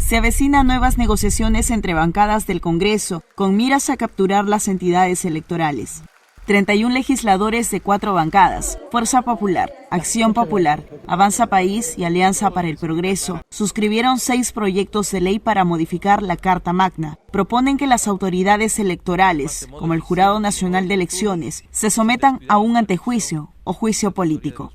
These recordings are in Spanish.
Se avecinan nuevas negociaciones entre bancadas del Congreso con miras a capturar las entidades electorales. 31 legisladores de 4 bancadas, Fuerza Popular, Acción Popular, Avanza País y Alianza para el Progreso, suscribieron 6 proyectos de ley para modificar la Carta Magna. Proponen que las autoridades electorales, como el Jurado Nacional de Elecciones, se sometan a un antejuicio o juicio político.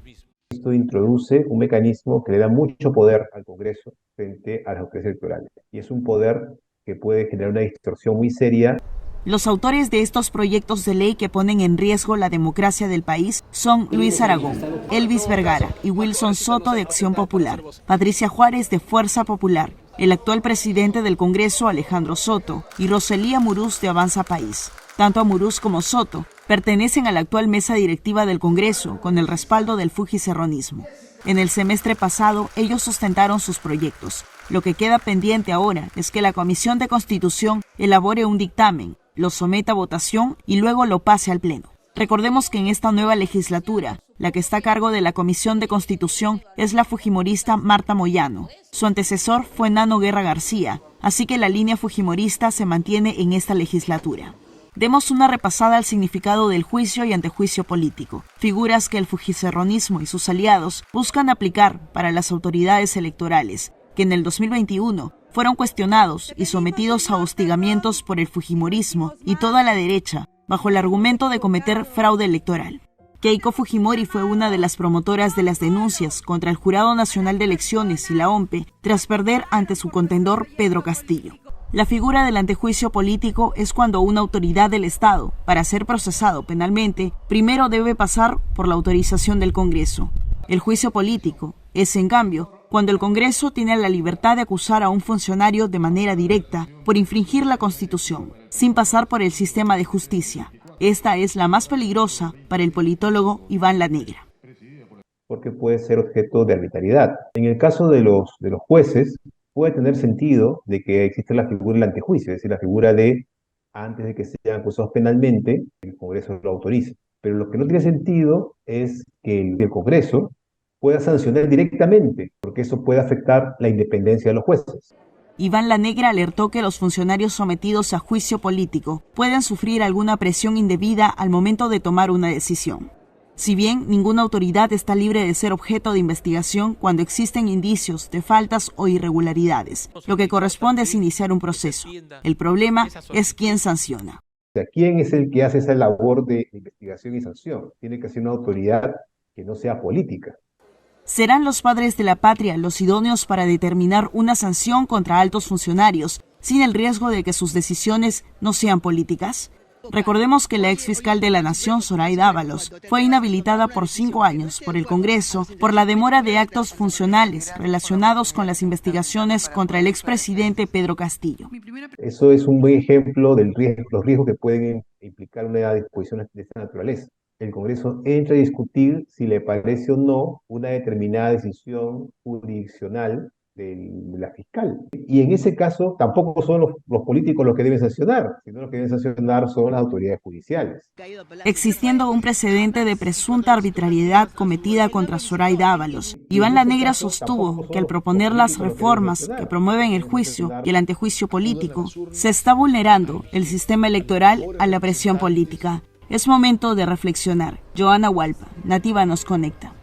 Esto introduce un mecanismo que le da mucho poder al Congreso frente a las autoridades electorales. Y es un poder que puede generar una distorsión muy seria. Los autores de estos proyectos de ley que ponen en riesgo la democracia del país son Luis Aragón, Elvis Vergara y Wilson Soto de Acción Popular, Patricia Juárez de Fuerza Popular, el actual presidente del Congreso Alejandro Soto y Roselía Muruz de Avanza País. Tanto Muruz como Soto pertenecen a la actual mesa directiva del Congreso con el respaldo del fujicerronismo. En el semestre pasado, ellos sustentaron sus proyectos. Lo que queda pendiente ahora es que la Comisión de Constitución elabore un dictamen, lo someta a votación y luego lo pase al Pleno. Recordemos que en esta nueva legislatura, la que está a cargo de la Comisión de Constitución es la fujimorista Marta Moyano. Su antecesor fue Nano Guerra García, así que la línea fujimorista se mantiene en esta legislatura. Demos una repasada al significado del juicio y antejuicio político, figuras que el fujicerronismo y sus aliados buscan aplicar para las autoridades electorales, que en el 2021 fueron cuestionados y sometidos a hostigamientos por el fujimorismo y toda la derecha, bajo el argumento de cometer fraude electoral. Keiko Fujimori fue una de las promotoras de las denuncias contra el Jurado Nacional de Elecciones y la OMPE tras perder ante su contendor Pedro Castillo. La figura del antejuicio político es cuando una autoridad del Estado, para ser procesado penalmente, primero debe pasar por la autorización del Congreso. El juicio político es, en cambio, cuando el Congreso tiene la libertad de acusar a un funcionario de manera directa por infringir la Constitución, sin pasar por el sistema de justicia. Esta es la más peligrosa para el politólogo Iván Lanegra. Porque puede ser objeto de arbitrariedad. En el caso de los jueces, puede tener sentido de que existe la figura del antejuicio, es decir, la figura de, antes de que sean acusados penalmente, el Congreso lo autoriza. Pero lo que no tiene sentido es que el Congreso pueda sancionar directamente, porque eso puede afectar la independencia de los jueces. Iván Lanegra alertó que los funcionarios sometidos a juicio político pueden sufrir alguna presión indebida al momento de tomar una decisión. Si bien ninguna autoridad está libre de ser objeto de investigación cuando existen indicios de faltas o irregularidades, lo que corresponde es iniciar un proceso. El problema es quién sanciona. O sea, ¿quién es el que hace esa labor de investigación y sanción? Tiene que ser una autoridad que no sea política. ¿Serán los padres de la patria los idóneos para determinar una sanción contra altos funcionarios sin el riesgo de que sus decisiones no sean políticas? Recordemos que la exfiscal de la Nación, Zoraida Ábalos, fue inhabilitada por 5 años por el Congreso por la demora de actos funcionales relacionados con las investigaciones contra el expresidente Pedro Castillo. Eso es un buen ejemplo de los riesgos que pueden implicar una disposición de esta naturaleza. El Congreso entra a discutir si le parece o no una determinada decisión jurisdiccional de la fiscal. Y en ese caso tampoco son los políticos los que deben sancionar, sino los que deben sancionar son las autoridades judiciales. Existiendo un precedente de presunta arbitrariedad cometida contra Zoraida Ábalos, Iván Lanegra sostuvo que al proponer las reformas que promueven el juicio y el antejuicio político, se está vulnerando el sistema electoral a la presión política. Es momento de reflexionar. Joana Hualpa, Nativa nos conecta.